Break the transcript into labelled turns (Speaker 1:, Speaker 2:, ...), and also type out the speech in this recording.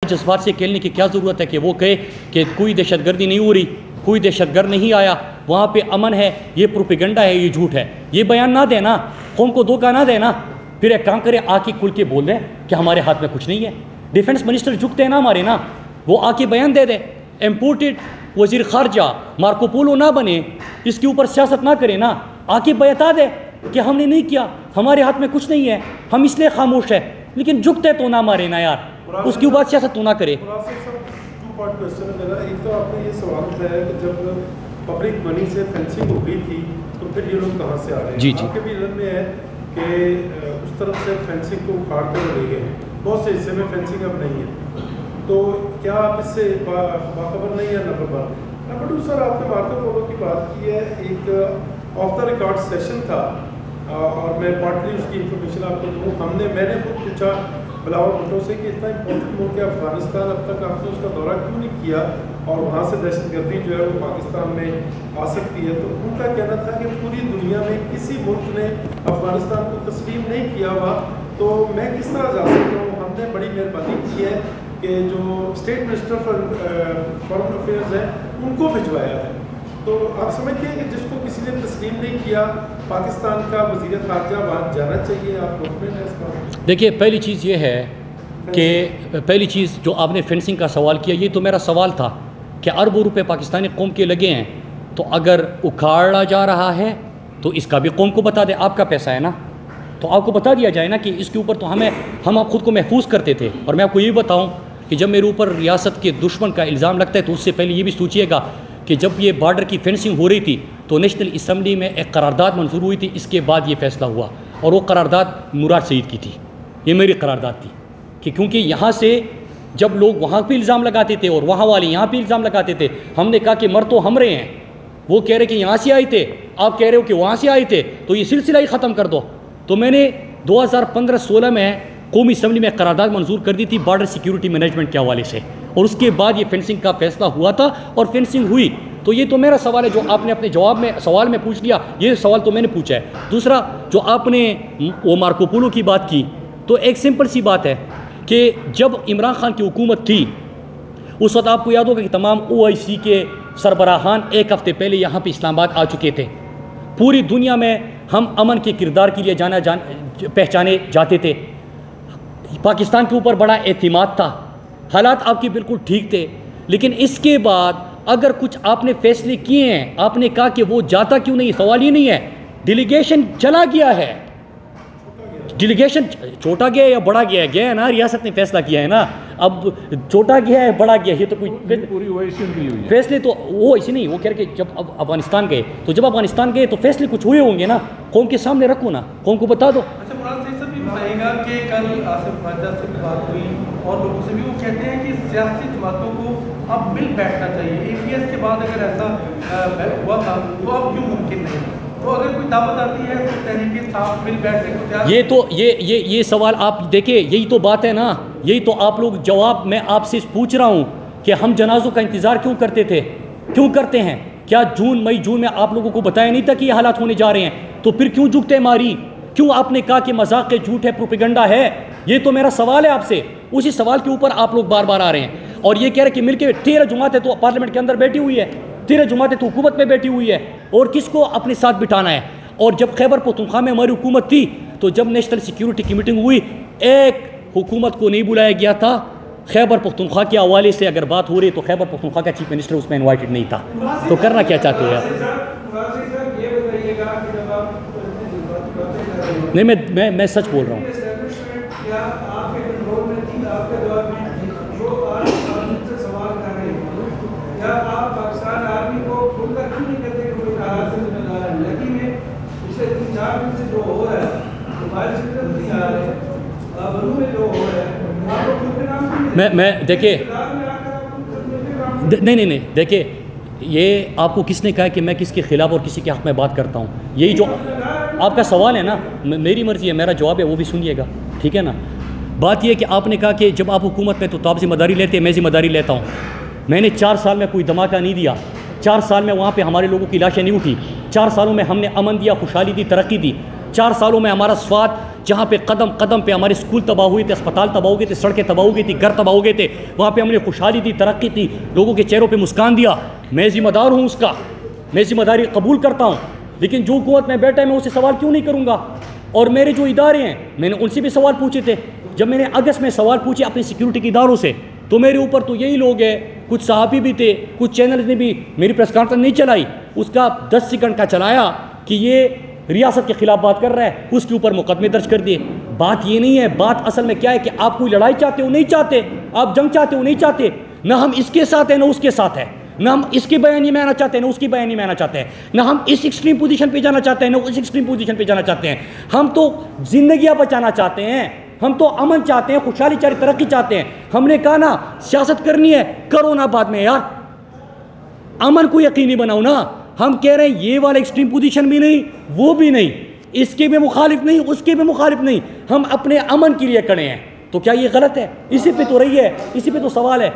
Speaker 1: जज्बात से खेलने की क्या ज़रूरत है कि वो कहे कि कोई दहशतगर्दी नहीं हो रही, कोई दहशतगर्द नहीं आया, वहाँ पे अमन है, ये प्रोपेगेंडा है, ये झूठ है। ये बयान ना देना, कौम को धोखा ना देना। फिर एक काम करे, आके खुल के बोल दें कि हमारे हाथ में कुछ नहीं है। डिफेंस मिनिस्टर झुकते हैं ना हमारे ना, वो आके बयान दे दे। इम्पोर्टेड वज़ीर ख़ारजा मार्को पोलो ना बने, इसके ऊपर सियासत ना करे ना, आके बता दे कि हमने नहीं किया, हमारे हाथ में कुछ नहीं है, हम इसलिए खामोश है। लेकिन झुकते तो ना मारे ना यार, उसके बाद सियासत तो ना करे।
Speaker 2: एक तो आपने ये सवाल उठाया कि जब पब्लिक मनी से फेंसिंग हो गई थी तो फिर ये लोग कहाँ से आ रहे हैं?
Speaker 1: जी जी,
Speaker 2: आपके भी इल्म में है कि उस तरफ से फेंसिंग को उखाड़ते हुए ले गए हैं, बहुत से हिस्से में फेंसिंग अब नहीं है। तो क्या आप इससे बाखबर नहीं है? नंबर 2 सर, आपने मार्को पोलो की बात की है, एक ऑफ द रिकॉर्ड सेशन था और मैं पार्टली उसकी इंफॉर्मेशन आपको दूँ। मैंने खुद पूछा बिलावल भुट्टो से कि इतना इंपॉर्टेंट मुल्क है अफगानिस्तान, अब तक आपने उसका दौरा क्यों नहीं किया और वहाँ से दहशतगर्दी जो है वो पाकिस्तान में आ सकती है। तो उनका कहना था कि पूरी दुनिया में किसी मुल्क ने अफगानिस्तान को तस्लीम नहीं किया हुआ, तो मैं किस तरह जा सकता हूँ। हमने बड़ी मेहरबानी की है कि जो स्टेट मिनिस्टर फॉरेन अफेयर्स हैं उनको भिजवाया है। तो आप समझते हैं कि जिसको किसी ने तस्लीम नहीं किया, पाकिस्तान का वज़ीर ख़ारजा वहाँ जाना चाहिए? आप कॉन्फिडेंट हैं इस पर? देखिए,
Speaker 1: पहली चीज़ ये है कि पहली चीज़ जो आपने फेंसिंग का सवाल किया, ये तो मेरा सवाल था कि अरबों रुपए पाकिस्तानी कौम के लगे हैं, तो अगर उखाड़ा जा रहा है तो इसका भी कौम को बता दे। आपका पैसा है ना, तो आपको बता दिया जाए ना कि इसके ऊपर तो हम आप खुद को महफूज करते थे। और मैं आपको ये बताऊँ कि जब मेरे ऊपर रियासत के दुश्मन का इल्ज़ाम लगता है तो उससे पहले ये भी सोचिएगा कि जब ये बॉर्डर की फेंसिंग हो रही थी तो नेशनल असम्बली में एक करारदाद मंजूर हुई थी, इसके बाद ये फैसला हुआ। और वो करारदाद मुराद सईद की थी, ये मेरी करारदाद थी कि क्योंकि यहाँ से जब लोग वहाँ पे इल्ज़ाम लगाते थे और वहाँ वाले यहाँ पे इल्ज़ाम लगाते थे, हमने कहा कि मर तो हम रहे हैं, वो कह रहे कि यहाँ से आए थे, आप कह रहे हो कि वहाँ से आए थे, तो ये सिलसिला ही ख़त्म कर दो। तो मैंने 2015-16 में कौमी असम्बली में करारदाद मंजूर कर दी थी बॉर्डर सिक्योरिटी मैनेजमेंट के हवाले से, और उसके बाद ये फेंसिंग का फैसला हुआ था और फेंसिंग हुई। तो ये तो मेरा सवाल है जो आपने अपने सवाल में पूछ लिया, ये सवाल तो मैंने पूछा है। दूसरा, जो आपने वो मार्को पोलो की बात की, तो एक सिंपल सी बात है कि जब इमरान खान की हुकूमत थी उस वक्त आपको याद होगा कि तमाम OIC के सरबराहान एक हफ़्ते पहले यहाँ पे इस्लामाबाद आ चुके थे। पूरी दुनिया में हम अमन के किरदार के लिए पहचाने जाते थे, पाकिस्तान के ऊपर बड़ा एतमाद था, हालात आपके बिल्कुल ठीक थे। लेकिन इसके बाद अगर कुछ आपने फैसले किए हैं, आपने कहा कि वो जाता क्यों नहीं, सवाल ये नहीं है। डेलीगेशन चला गया है, डेलीगेशन छोटा गया या बड़ा गया है? गया है ना, रियासत ने फैसला किया है ना। अब छोटा गया है बड़ा गया, ये तो कोई
Speaker 3: पूरी
Speaker 1: फैसले तो वो ऐसे नहीं। वो कह रहे कि जब अब अफगानिस्तान गए, तो जब अफगानिस्तान गए तो फैसले कुछ हुए होंगे ना, कौम के सामने रखो ना, कौम को बता दो।
Speaker 4: अच्छा, मुराद सही सब भी बताइएगा कि कल आसिफ बादशाह से बात हुई और लोगों से भी वो कहते हैं कि सियासी जमातों को अब मिल बैठना चाहिए। APS के बाद अगर ऐसा हुआ था तो अब क्यों मुमकिन नहीं? तो अगर कोई दावत आती है तो तहरीक इंसाफ मिल बैठने को तैयार।
Speaker 1: ये तो ये सवाल आप देखिए, यही तो बात है ना, यही तो आप लोग जवाब मैं आपसे पूछ रहा हूँ कि हम जनाजों का इंतज़ार क्यों करते थे, क्यों करते हैं? क्या मई जून में आप लोगों को बताया नहीं था कि ये हालात होने जा रहे हैं? तो फिर क्यों झुकते मारी? क्यों आपने कहा कि मजाक है, झूठ है, प्रोपेगेंडा है? ये तो मेरा सवाल है आपसे, उसी सवाल के ऊपर आप लोग बार बार आ रहे हैं और ये कह रहे कि मिलके 13 जमातें तो पार्लियामेंट के अंदर बैठी हुई है, 13 जमातें तो हुकूमत में बैठी हुई है, और किसको अपने साथ बिठाना है? और जब खैबर पख्तूनख्वा में हमारी हुकूमत थी तो जब नेशनल सिक्योरिटी की मीटिंग हुई, एक हुकूमत को नहीं बुलाया गया था। खैबर पख्तूनख्वा के हवाले से अगर बात हो रही तो खैबर पख्तूनख्वा का चीफ मिनिस्टर उसमें इन्वाइटेड नहीं था। तो करना क्या चाहते हो यार? नहीं, मैं सच बोल रहा हूँ। मैं देखिए, नहीं देखिए, ये आपको किसने कहा कि मैं किसके खिलाफ और किसी के हक़ में बात करता हूँ? यही जो आपका सवाल है ना, मेरी मर्ज़ी है, मेरा जवाब है, वो भी सुनिएगा, ठीक है ना। बात यह है कि आपने कहा कि जब आप हुकूमत में तो आप जिम्मेदारी लेते हैं, मैं जिम्मेदारी लेता हूँ। मैंने 4 साल में कोई धमाका नहीं दिया, 4 साल में वहाँ पे हमारे लोगों की लाशें नहीं उठी, 4 सालों में हमने अमन दिया, खुशहाली दी, तरक्की दी, 4 सालों में हमारा स्वाद जहाँ पे कदम कदम पे हमारे स्कूल तबाह हुए थे, अस्पताल तबाह हो गए थे, सड़कें तबाह हो गई थी, घर तबाह हो गए थे, वहाँ पे हमने खुशहाली दी, तरक्की थी, लोगों के चेहरों पे मुस्कान दिया। मैं ज़िम्मेदार हूँ उसका, मैं ज़िम्मेदारी कबूल करता हूँ, लेकिन जो हुकूमत में बैठा है मैं उससे सवाल क्यों नहीं करूँगा। और मेरे जो इदारे हैं मैंने उनसे भी सवाल पूछे थे। जब मैंने अगस्त में सवाल पूछे अपने सिक्योरिटी के इदारों से, तो मेरे ऊपर तो यही लोग हैं, कुछ सहाफ़ी भी थे, कुछ चैनल ने भी मेरी प्रेस कॉन्फ्रेंस नहीं चलाई, उसका 10 सेकंड का चलाया कि ये रियासत के ख़िलाफ़ बात कर रहा है, उसके ऊपर मुकदमे दर्ज कर दिए। बात ये नहीं है, बात असल में क्या है कि आप कोई लड़ाई चाहते हो, नहीं चाहते, आप जंग चाहते हो, नहीं चाहते, ना हम इसके साथ हैं ना उसके साथ है, ना हम इसकी बयानी में आना चाहते हैं ना उसकी बयानी में आना चाहते हैं, ना हम इस एक्सट्रीम पोजीशन पे जाना चाहते हैं ना उस एक्सट्रीम पोजीशन पे जाना चाहते हैं। हम तो जिंदगियां बचाना चाहते हैं, हम तो अमन चाहते हैं, खुशहाली चाहते, तरक्की चाहते हैं। हमने कहा ना सियासत करनी है, करो ना बाद में यार, अमन को यकीनी बनाओ ना। हम कह रहे हैं ये वाला एक्सट्रीम पोजीशन भी नहीं, वो भी नहीं, इसके भी मुखालिफ नहीं, उसके भी मुखालिफ नहीं, हम अपने अमन के लिए खड़े हैं। तो क्या ये गलत है? इसी पे तो रही है, इसी पे तो सवाल है।